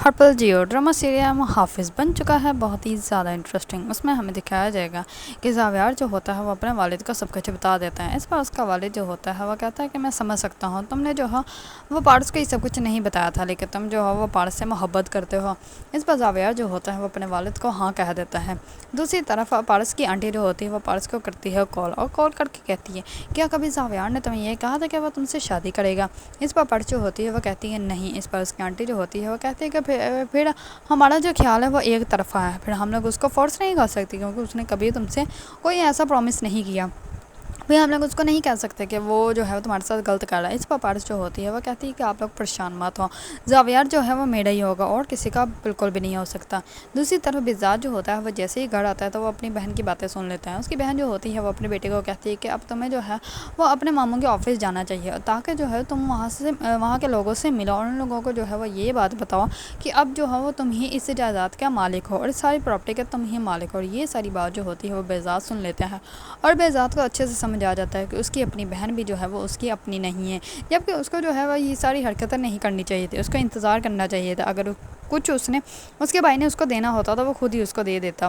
ہرپل Jio drama serial محافظ بن چکا ہے، بہت ہی زیادہ انٹرسٹنگ۔ اس میں ہمیں دکھایا جائے گا کہ زاویار جو ہوتا ہے وہ اپنے والد کو سب کچھ بتا دیتا ہے۔ اس پر اس کا والد جو ہوتا ہے وہ کہتا ہے کہ میں سمجھ سکتا ہوں، تم نے جو ہے وہ پارس کو یہ سب کچھ نہیں بتایا تھا، لیکن تم جو ہے وہ پارس سے محبت کرتے ہو۔ اس پر زاویار جو ہوتا ہے وہ اپنے والد کو ہاں کہہ دیتا ہے۔ دوسری طرف پارس کی آنٹی جو ہوتی ہے وہ پارس کو کرتی ہے کال، اور کال کر کے کہتی ہے کیا کبھی زاویار نے تمہیں یہ کہا تھا کہ وہ تم سے شادی کرے گا؟ اس پر پارس جو ہوتی ہے وہ کہتی ہے نہیں۔ اس پر اس کی آنٹی جو ہوتی ہے وہ کہتی ہے کہ پھر ہمارا جو خیال ہے وہ ایک طرفہ ہے، پھر ہم لوگ اس کو فورس نہیں کر سکتے کیونکہ اس نے کبھی تم سے کوئی ایسا پرومس نہیں کیا، پھر ہم لوگ اس کو نہیں کہہ سکتے کہ وہ جو ہے وہ تمہارے ساتھ غلط کر رہا ہے۔ اس پر پارس جو ہوتی ہے وہ کہتی ہے کہ آپ لوگ پریشان مت ہو، زاویار جو ہے وہ میرا ہی ہوگا اور کسی کا بالکل بھی نہیں ہو سکتا۔ دوسری طرف بزاد جو ہوتا ہے وہ جیسے ہی گھر آتا ہے تو وہ اپنی بہن کی باتیں سن لیتا ہے۔ اس کی بہن جو ہوتی ہے وہ اپنے بیٹے کو کہتی ہے کہ اب تمہیں جو ہے وہ اپنے ماموں کے آفس جانا چاہیے تاکہ جو ہے تم وہاں کے لوگوں سے ملو اور ان لوگوں کو جو ہے وہ یہ بات بتاؤ کہ اب جو ہے وہ تم ہی اس جائیداد کا مالک ہو اور اس ساری پراپرٹی کا تم ہی مالک ہو۔ اور یہ ساری بات جو ہوتی ہے وہ بزاد سن لیتے ہیں اور بزاد کو اچھے سے سمجھ آ جاتا ہے کہ اس کی اپنی بہن بھی جو ہے وہ اس کی اپنی نہیں ہے، جبکہ اس کو جو ہے وہ یہ ساری حرکتیں نہیں کرنی چاہیے تھی، اس کو انتظار کرنا چاہیے تھا۔ اگر کچھ اس کے بھائی نے اس کو دینا ہوتا تو وہ خود ہی اس کو دے دیتا،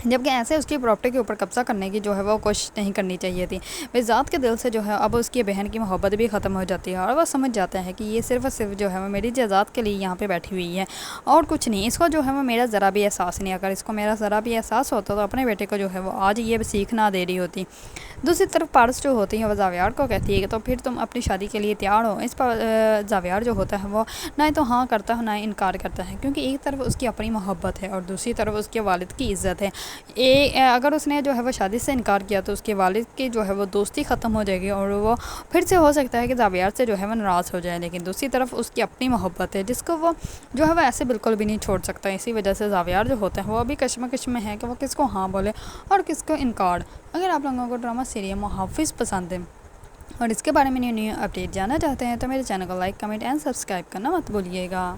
جبکہ ایسے اس کی پراپرٹی کے اوپر قبضہ کرنے کی جو ہے وہ کوشش نہیں کرنی چاہیے تھی۔ بزاد کے دل سے جو ہے اب اس کی بہن کی محبت بھی ختم ہو جاتی ہے اور وہ سمجھ جاتا ہے کہ یہ صرف اور صرف جو ہے وہ میری جائیداد کے لیے یہاں پہ بیٹھی ہوئی ہے اور کچھ نہیں۔ اس کو جو ہے وہ میرا ذرا بھی احساس نہیں، اگر اس کو میرا ذرا بھی احساس ہوتا تو اپنے بیٹے کو جو ہے وہ آج یہ سیکھ نہ دے رہی ہوتی۔ دوسری طرف پارس جو ہوتی ہے وہ زاویار کو کہتی ہے کہ تو پھر تم اپنی شادی کے لیے تیار ہو؟ اس پر زاویار جو ہوتا ہے وہ نہ تو ہاں کرتا ہے نہ انکار کرتا ہے، کیونکہ ایک طرف اس کی اپنی محبت ہے اور دوسری طرف اس کے والد کی عزت ہے۔ اگر اس نے جو ہے وہ شادی سے انکار کیا تو اس کے والد کی جو ہے وہ دوستی ختم ہو جائے گی اور وہ پھر سے ہو سکتا ہے کہ زاویار سے جو ہے وہ ناراض ہو جائے، لیکن دوسری طرف اس کی اپنی محبت ہے جس کو وہ جو ہے وہ ایسے بالکل بھی نہیں چھوڑ سکتا۔ اسی وجہ سے زاویار جو ہوتا ہے وہ ابھی کشمکش میں ہے کہ وہ کس کو ہاں بولے اور کس کو انکار۔ اگر آپ لوگوں کو ڈرامہ سیریل محافظ پسند ہے اور اس کے بارے میں نیو اپڈیٹ جاننا چاہتے ہیں تو میرے چینل کو لائک، کمنٹ اینڈ سبسکرائب کرنا مت بھولیے گا۔